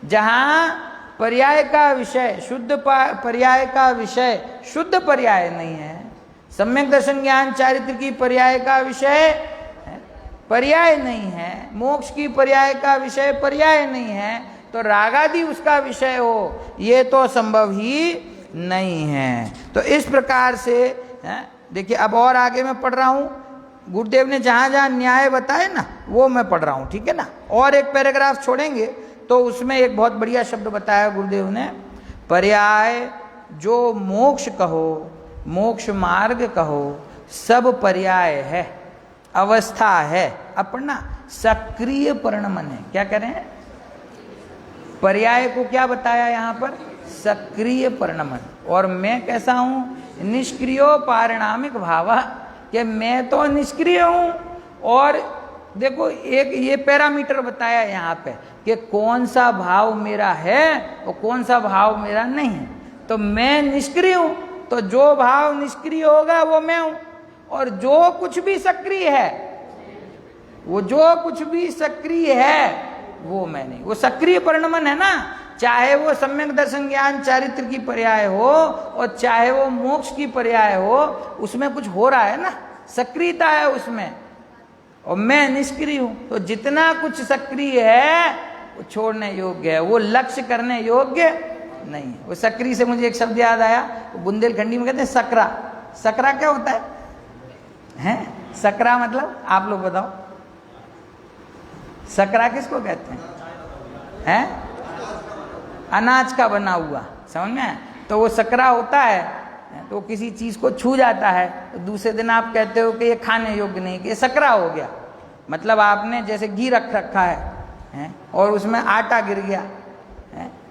जहां पर्याय का विषय शुद्ध पर्याय का विषय शुद्ध पर्याय नहीं है, सम्यक दर्शन ज्ञान चारित्र की पर्याय का विषय पर्याय नहीं है, मोक्ष की पर्याय का विषय पर्याय नहीं है, तो रागादि उसका विषय हो, ये तो संभव ही नहीं है। तो इस प्रकार से देखिए, अब और आगे मैं पढ़ रहा हूं, गुरुदेव ने जहां जहां न्याय बताए ना, वो मैं पढ़ रहा हूं, ठीक है ना। और एक पैराग्राफ छोड़ेंगे तो उसमें एक बहुत बढ़िया शब्द बताया गुरुदेव ने, पर्याय जो मोक्ष कहो, मोक्ष मार्ग कहो, सब पर्याय है, अवस्था है, अपना सक्रिय परिणमन है। क्या कह रहे हैं? पर्याय को क्या बताया यहाँ पर? सक्रिय परिणमन। और मैं कैसा हूं? निष्क्रियो पारिणामिक भाव, कि मैं तो निष्क्रिय हूं। और देखो एक ये पैरामीटर बताया यहाँ पे कि कौन सा भाव मेरा है और कौन सा भाव मेरा नहीं है। तो मैं निष्क्रिय हूं, तो जो भाव निष्क्रिय होगा वो मैं हूं, और जो कुछ भी सक्रिय है, वो जो कुछ भी सक्रिय है वो मैं नहीं। वो सक्रिय परिणमन है ना, चाहे वो सम्यक दर्शन ज्ञान चारित्र की पर्याय हो और चाहे वो मोक्ष की पर्याय हो, उसमें कुछ हो रहा है ना, सक्रियता है उसमें, और मैं निष्क्रिय हूं। तो जितना कुछ सक्रिय है वो छोड़ने योग्य है, वो लक्ष्य करने योग्य नहीं है। वो सक्रिय से मुझे एक शब्द याद आया, बुंदेलखंडी में कहते हैं सकरा। सकरा क्या होता है? हैं? सकरा मतलब आप लोग बताओ, सकरा किसको कहते हैं? हैं? अनाज का बना हुआ, समझ में? तो वो सकरा होता है, तो किसी चीज को छू जाता है तो दूसरे दिन आप कहते हो कि ये खाने योग्य नहीं, कि ये सकरा हो गया। मतलब आपने जैसे घी रख रखा है और उसमें आटा गिर गया,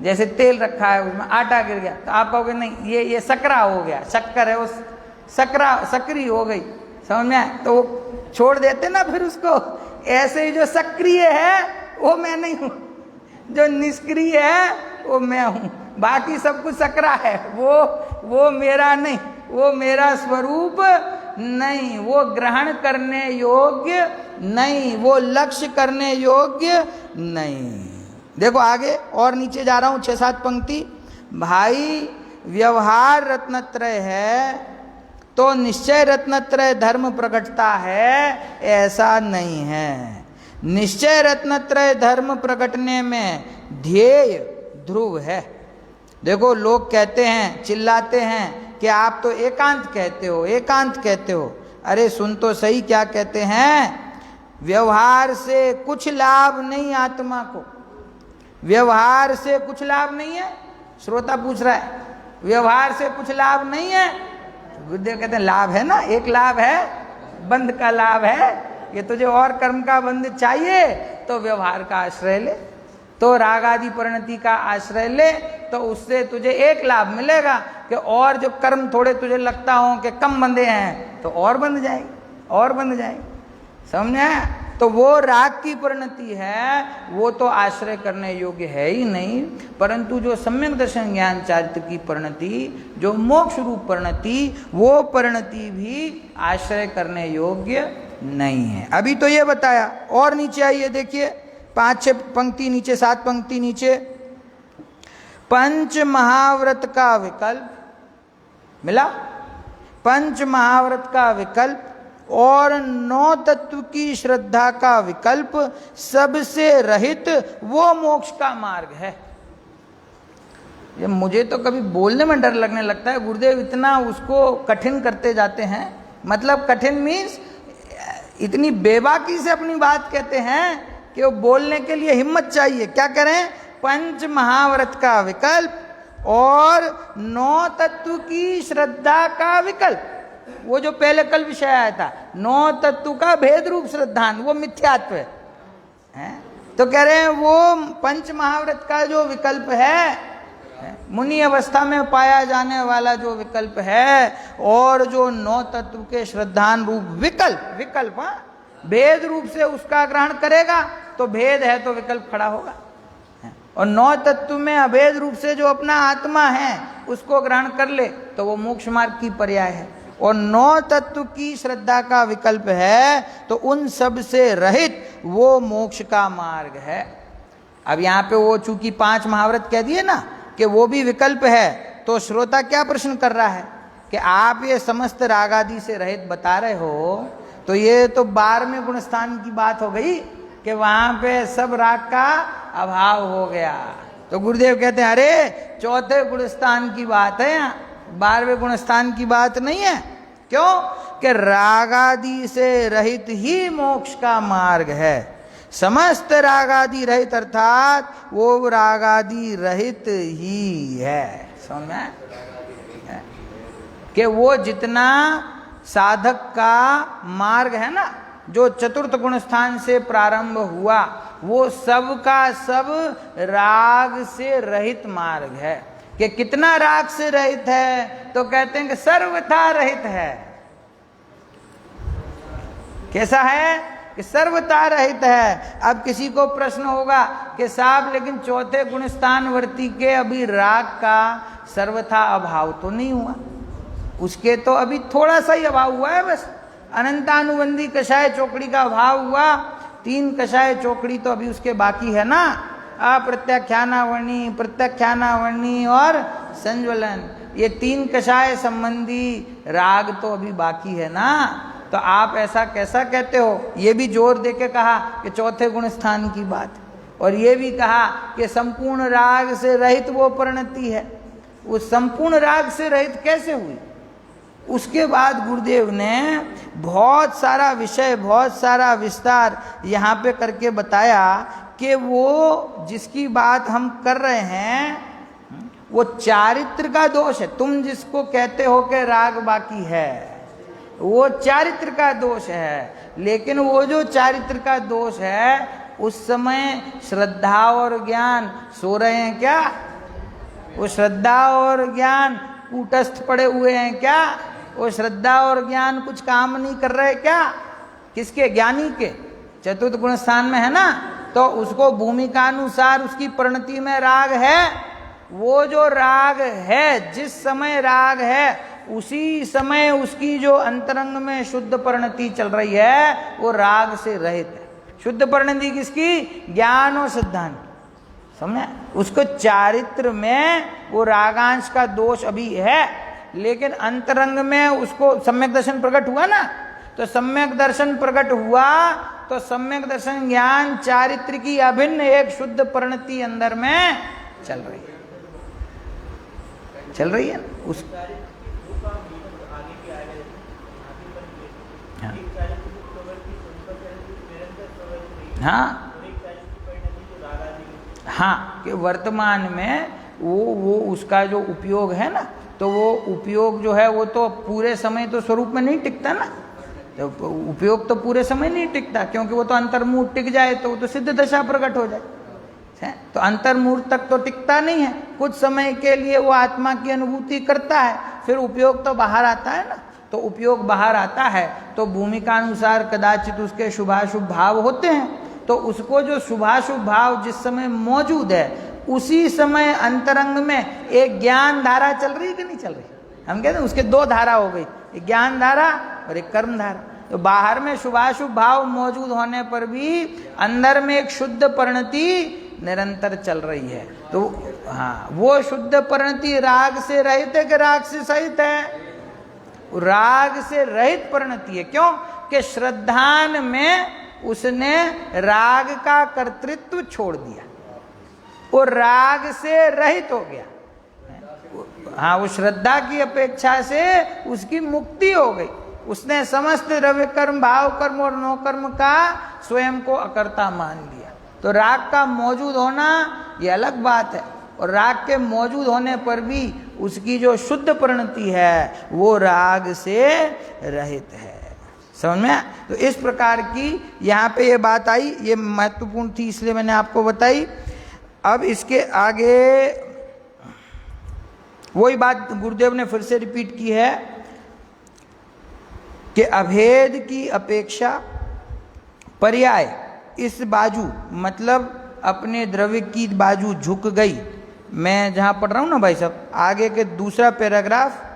जैसे तेल रखा है उसमें आटा गिर गया, तो आप कहोगे नहीं ये सकरा हो गया, शक्कर है, वो सकरा सक्रिय हो गई, समझ में? तो वो छोड़ देते ना फिर उसको। ऐसे ही जो सक्रिय है वो मैं नहीं हूं, जो निष्क्रिय है वो मैं हूं, बाकी सब कुछ सकरा है, वो मेरा नहीं, वो मेरा स्वरूप नहीं, वो ग्रहण करने योग्य नहीं, वो लक्ष्य करने योग्य नहीं। देखो आगे और नीचे जा रहा हूं, 6-7 पंक्ति। भाई व्यवहार रत्नत्रय है तो निश्चय रत्नत्रय धर्म प्रकटता है, ऐसा नहीं है। निश्चय रत्नत्रय धर्म प्रकटने में ध्येय ध्रुव है। देखो लोग कहते हैं, चिल्लाते हैं कि आप तो एकांत कहते हो, एकांत कहते हो। अरे सुन तो सही क्या कहते हैं? व्यवहार से कुछ लाभ नहीं आत्मा को, व्यवहार से कुछ लाभ नहीं है। श्रोता पूछ रहा है व्यवहार से कुछ लाभ नहीं है? गुरुदेव कहते हैं लाभ है ना, एक लाभ है, बंध का लाभ है। ये तुझे और कर्म का बंध चाहिए तो व्यवहार का आश्रय ले, तो राग आदि परिणति का आश्रय ले, तो उससे तुझे एक लाभ मिलेगा कि और जो कर्म थोड़े तुझे लगता हो कि कम बंधे हैं तो और बंध जाएंगे, और बंध जाएंगे, समझे? तो वो राग की परिणति है, वो तो आश्रय करने योग्य है ही नहीं। परंतु जो सम्यक दर्शन ज्ञान चारित्र की परिणति, जो मोक्ष रूप परिणति, वो परिणति भी आश्रय करने योग्य नहीं है। अभी तो ये बताया, और नीचे आइए देखिए, 5-6 पंक्ति नीचे, 7 पंक्ति नीचे। पंच महाव्रत का विकल्प मिला, पंच महाव्रत का विकल्प और 9 तत्व की श्रद्धा का विकल्प सबसे रहित वो मोक्ष का मार्ग है। ये मुझे तो कभी बोलने में डर लगने लगता है, गुरुदेव इतना उसको कठिन करते जाते हैं। मतलब कठिन मीन्स इतनी बेबाकी से अपनी बात कहते हैं कि वो बोलने के लिए हिम्मत चाहिए। क्या करें? पंच महाव्रत का विकल्प और 9 तत्व की श्रद्धा का विकल्प। वो जो पहले कल विषय आया था, 9 तत्व का भेद रूप श्रद्धान, वो मिथ्यात्व है। तो कह रहे हैं वो पंच महाव्रत का जो विकल्प है, मुनि अवस्था में पाया जाने वाला जो विकल्प है, और जो 9 तत्व के श्रद्धान रूप विकल्प भेद रूप से उसका ग्रहण करेगा तो भेद है तो विकल्प खड़ा होगा, और 9 तत्व में अभेद रूप से जो अपना आत्मा है उसको ग्रहण कर ले तो वो मोक्ष मार्ग की पर्याय है। और 9 तत्व की श्रद्धा का विकल्प है तो उन सब से रहित वो मोक्ष का मार्ग है। अब यहाँ पे वो चूंकि 5 महाव्रत कह दिए ना कि वो भी विकल्प है, तो श्रोता क्या प्रश्न कर रहा है कि आप ये समस्त राग आदि से रहित बता रहे हो, तो ये तो 12वें गुणस्थान की बात हो गई कि वहां पे सब राग का अभाव हो गया। तो गुरुदेव कहते हैं अरे 4थे गुणस्थान की बात है, यहाँ 12वें गुणस्थान की बात नहीं है। क्यों? कि राग आदि से रहित ही मोक्ष का मार्ग है। समस्त राग आदि रहित अर्थात वो राग आदि रहित ही है। समझ में? कि वो जितना साधक का मार्ग है ना, जो चतुर्थ गुण स्थान से प्रारंभ हुआ वो सब का सब राग से रहित मार्ग है। कि कितना राग से रहित है? तो कहते हैं कि सर्वथा रहित है। कैसा है? कि सर्वथा रहित है। अब किसी को प्रश्न होगा कि साहब लेकिन चौथे गुण स्थानवर्ती के अभी राग का सर्वथा अभाव तो नहीं हुआ, उसके तो अभी थोड़ा सा ही अभाव हुआ है, बस अनंतानुबंधी कषाय चौकड़ी का अभाव हुआ। 3 कषाय चौकड़ी तो अभी उसके बाकी है ना, अप्रत्याख्यानावर्णी, प्रत्याख्यानावर्णी और संज्वलन, ये 3 कषाय संबंधी राग तो अभी बाकी है ना। तो आप ऐसा कैसा कहते हो? ये भी जोर देके कहा कि चौथे गुण स्थान की बात, और ये भी कहा कि संपूर्ण राग से रहित वो परिणति है। वो संपूर्ण राग से रहित कैसे हुई? उसके बाद गुरुदेव ने बहुत सारा विषय, बहुत सारा विस्तार यहाँ पे करके बताया कि वो जिसकी बात हम कर रहे हैं वो चारित्र का दोष है। तुम जिसको कहते हो कि राग बाकी है वो चारित्र का दोष है, लेकिन वो जो चारित्र का दोष है उस समय श्रद्धा और ज्ञान सो रहे हैं क्या? वो श्रद्धा और ज्ञान कूटस्थ पड़े हुए हैं क्या? वो श्रद्धा और ज्ञान कुछ काम नहीं कर रहे क्या? किसके? ज्ञानी के। चतुर्थ गुण स्थान में है ना, तो उसको भूमिकानुसार उसकी परिणति में राग है। वो जो राग है, जिस समय राग है उसी समय उसकी जो अंतरंग में शुद्ध परिणति चल रही है वो राग से रहित है। शुद्ध परिणति किसकी? ज्ञान और श्रद्धा। समझे? उसको चारित्र में वो रागांश का दोष अभी है, लेकिन अंतरंग में उसको सम्यक दर्शन प्रकट हुआ ना, तो सम्यक दर्शन प्रकट हुआ तो सम्यक दर्शन ज्ञान चारित्र की अभिन्न एक शुद्ध परिणति अंदर में चल रही है, चल रही है उस। हाँ हाँ, कि वर्तमान में वो उसका जो उपयोग है ना, तो वो उपयोग जो है वो तो पूरे समय तो स्वरूप में नहीं टिकता ना। तो उपयोग तो पूरे समय नहीं टिकता, क्योंकि वो तो अंतर्मुहूर्त टिक जाए तो वो तो सिद्ध दशा प्रकट हो जाए। तो अंतर्मुहूर्त तक तो टिकता नहीं है, कुछ समय के लिए वो आत्मा की अनुभूति करता है, फिर उपयोग तो बाहर आता है ना। तो उपयोग बाहर आता है तो भूमिकानुसार कदाचित उसके शुभाशुभ भाव होते हैं, तो उसको जो शुभाशुभ भाव जिस समय मौजूद है उसी समय अंतरंग में एक ज्ञान धारा चल रही है कि नहीं चल रही? हम कहते हैं उसके 2 धारा हो गई, एक ज्ञान धारा और एक कर्म धारा। तो बाहर में शुभाशुभ भाव मौजूद होने पर भी अंदर में एक शुद्ध परिणति निरंतर चल रही है। तो हाँ, वो शुद्ध परिणति राग से रहित है कि राग से सहित है? राग से रहित परिणति है। क्यों? कि श्रद्धान में उसने राग का कर्तृत्व छोड़ दिया, वो राग से रहित हो गया। हाँ, वो श्रद्धा की अपेक्षा से उसकी मुक्ति हो गई। उसने समस्त द्रव्य कर्म, भाव कर्म और नो कर्म का स्वयं को अकर्ता मान लिया। तो राग का मौजूद होना ये अलग बात है, और राग के मौजूद होने पर भी उसकी जो शुद्ध परिणति है वो राग से रहित है। समझ में? तो इस प्रकार की यहाँ पे ये बात आई, ये महत्वपूर्ण थी इसलिए मैंने आपको बताई। अब इसके आगे वही बात गुरुदेव ने फिर से रिपीट की है कि अभेद की अपेक्षा पर्याय इस बाजू, मतलब अपने द्रव्य की बाजू झुक गई। मैं जहाँ पढ़ रहा हूँ ना भाई साहब, आगे के दूसरा पैराग्राफ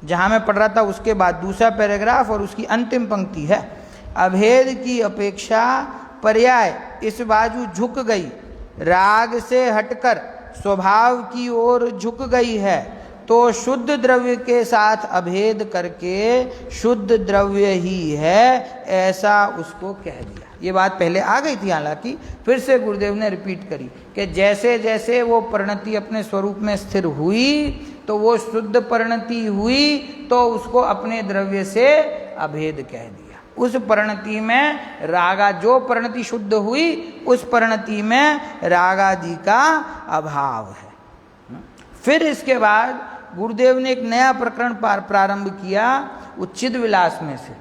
जहाँ मैं पढ़ रहा था उसके बाद दूसरा पैराग्राफ और उसकी अंतिम पंक्ति है, अभेद की अपेक्षा पर्याय इस बाजू झुक गई, राग से हटकर स्वभाव की ओर झुक गई है, तो शुद्ध द्रव्य के साथ अभेद करके शुद्ध द्रव्य ही है, ऐसा उसको कह दिया। ये बात पहले आ गई थी, हालांकि फिर से गुरुदेव ने रिपीट करी कि जैसे जैसे वो परिणति अपने स्वरूप में स्थिर हुई तो वो शुद्ध परिणति हुई, तो उसको अपने द्रव्य से अभेद कह दिया। उस परिणति में रागा, जो परिणति शुद्ध हुई उस परिणति में रागादि का अभाव है। फिर इसके बाद गुरुदेव ने एक नया प्रकरण प्रारंभ किया उच्चिद विलास में से।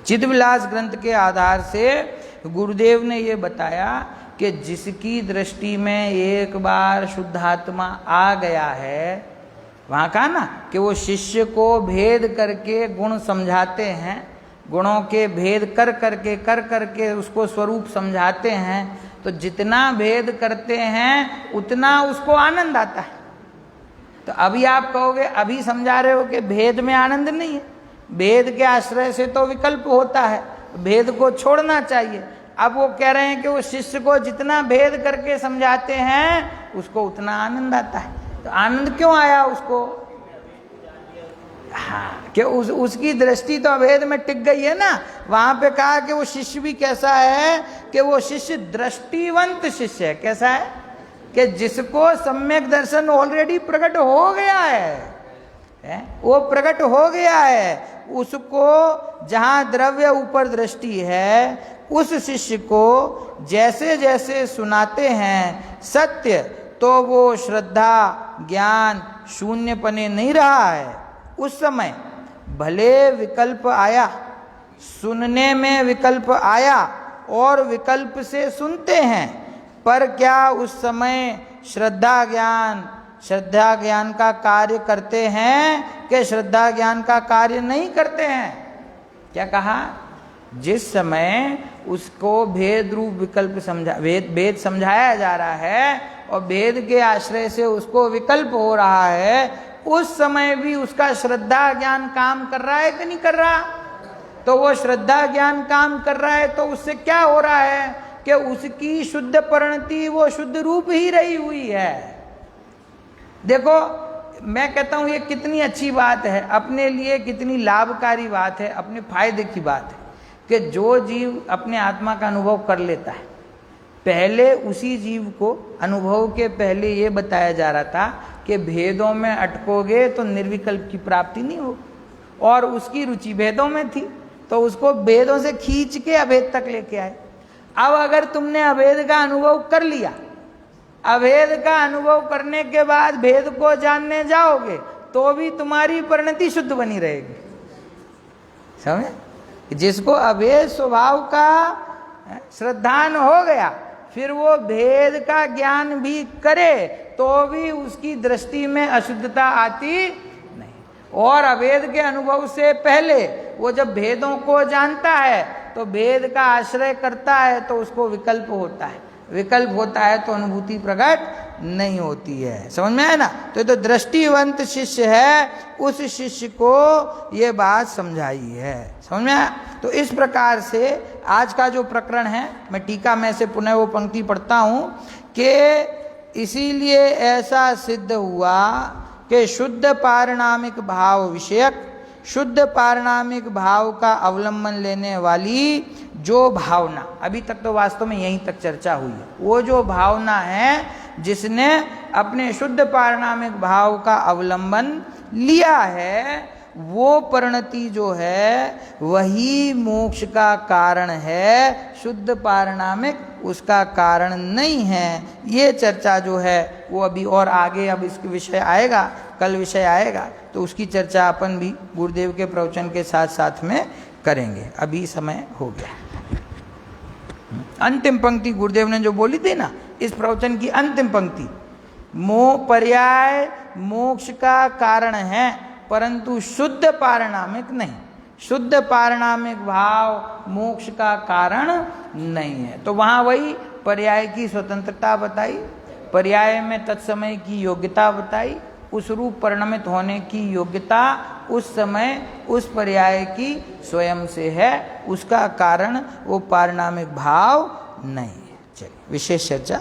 चिदविलास ग्रंथ के आधार से गुरुदेव ने ये बताया कि जिसकी दृष्टि में एक बार शुद्धात्मा आ गया है, वहाँ कहा ना कि वो शिष्य को भेद करके गुण समझाते हैं, गुणों के भेद कर करके उसको स्वरूप समझाते हैं, तो जितना भेद करते हैं उतना उसको आनंद आता है। तो अभी आप कहोगे, अभी समझा रहे हो कि भेद में आनंद नहीं है, भेद के आश्रय से तो विकल्प होता है, भेद को छोड़ना चाहिए। अब वो कह रहे हैं कि वो शिष्य को जितना भेद करके समझाते हैं उसको उतना आनंद आता है। तो आनंद क्यों आया उसको? हाँ, कि उसकी दृष्टि तो अभेद में टिक गई है ना। वहां पे कहा कि वो शिष्य भी कैसा है कि वो शिष्य दृष्टिवंत शिष्य है। कैसा है? कि जिसको सम्यक दर्शन ऑलरेडी प्रकट हो गया है, वो प्रकट हो गया है, उसको जहां द्रव्य ऊपर दृष्टि है, उस शिष्य को जैसे जैसे सुनाते हैं सत्य, तो वो श्रद्धा ज्ञान शून्यपने नहीं रहा है। उस समय भले विकल्प आया, सुनने में विकल्प आया और विकल्प से सुनते हैं, पर क्या उस समय श्रद्धा ज्ञान का कार्य करते हैं कि श्रद्धा ज्ञान का कार्य नहीं करते हैं? क्या कहा? जिस समय उसको भेद रूप विकल्प भेद समझाया जा रहा है और भेद के आश्रय से उसको विकल्प हो रहा है, उस समय भी उसका श्रद्धा ज्ञान काम कर रहा है कि नहीं कर रहा? तो वो श्रद्धा ज्ञान काम कर रहा है तो उससे क्या हो रहा है कि उसकी शुद्ध परिणति वो शुद्ध रूप ही रही हुई है। देखो, मैं कहता हूं ये कितनी अच्छी बात है, अपने लिए कितनी लाभकारी बात है, अपने फायदे की बात है कि जो जीव अपने आत्मा का अनुभव कर लेता है, पहले उसी जीव को अनुभव के पहले ये बताया जा रहा था कि भेदों में अटकोगे तो निर्विकल्प की प्राप्ति नहीं होगी, और उसकी रुचि भेदों में थी तो उसको भेदों से खींच के अभेद तक लेके आए। अब अगर तुमने अभेद का अनुभव कर लिया, अभेद का अनुभव करने के बाद भेद को जानने जाओगे तो भी तुम्हारी परिणति शुद्ध बनी रहेगी। समझे? जिसको अभेद स्वभाव का श्रद्धान हो गया, फिर वो भेद का ज्ञान भी करे तो भी उसकी दृष्टि में अशुद्धता आती नहीं। और अभेद के अनुभव से पहले वो जब भेदों को जानता है तो भेद का आश्रय करता है तो उसको विकल्प होता है, विकल्प होता है तो अनुभूति प्रकट नहीं होती है। समझ में आया ना? तो ये तो दृष्टिवंत शिष्य है, उस शिष्य को ये बात समझाई है। समझ में आया? तो इस प्रकार से आज का जो प्रकरण है, मैं टीका में से पुनः वो पंक्ति पढ़ता हूँ कि इसीलिए ऐसा सिद्ध हुआ कि शुद्ध पारिणामिक भाव विषयक, शुद्ध पारिणामिक भाव का अवलंबन लेने वाली जो भावना, अभी तक तो वास्तव में यहीं तक चर्चा हुई है, वो जो भावना है जिसने अपने शुद्ध पारिणामिक भाव का अवलंबन लिया है, वो परिणति जो है वही मोक्ष का कारण है, शुद्ध पारिणामिक उसका कारण नहीं है। ये चर्चा जो है वो अभी और आगे, अब इसके विषय आएगा, कल विषय आएगा, तो उसकी चर्चा अपन भी गुरुदेव के प्रवचन के साथ साथ में करेंगे। अभी समय हो गया। अंतिम पंक्ति गुरुदेव ने जो बोली थी ना, इस प्रवचन की अंतिम पंक्ति, पर्याय मोक्ष का कारण है परंतु शुद्ध पारिणामिक नहीं, शुद्ध पारिणामिक भाव मोक्ष का कारण नहीं है। तो वहां वही पर्याय की स्वतंत्रता बताई, पर्याय में तत्समय की योग्यता बताई, उस रूप परिणमित होने की योग्यता उस समय उस पर्याय की स्वयं से है, उसका कारण वो पारिणामिक भाव नहीं है। चलिए विशेष चर्चा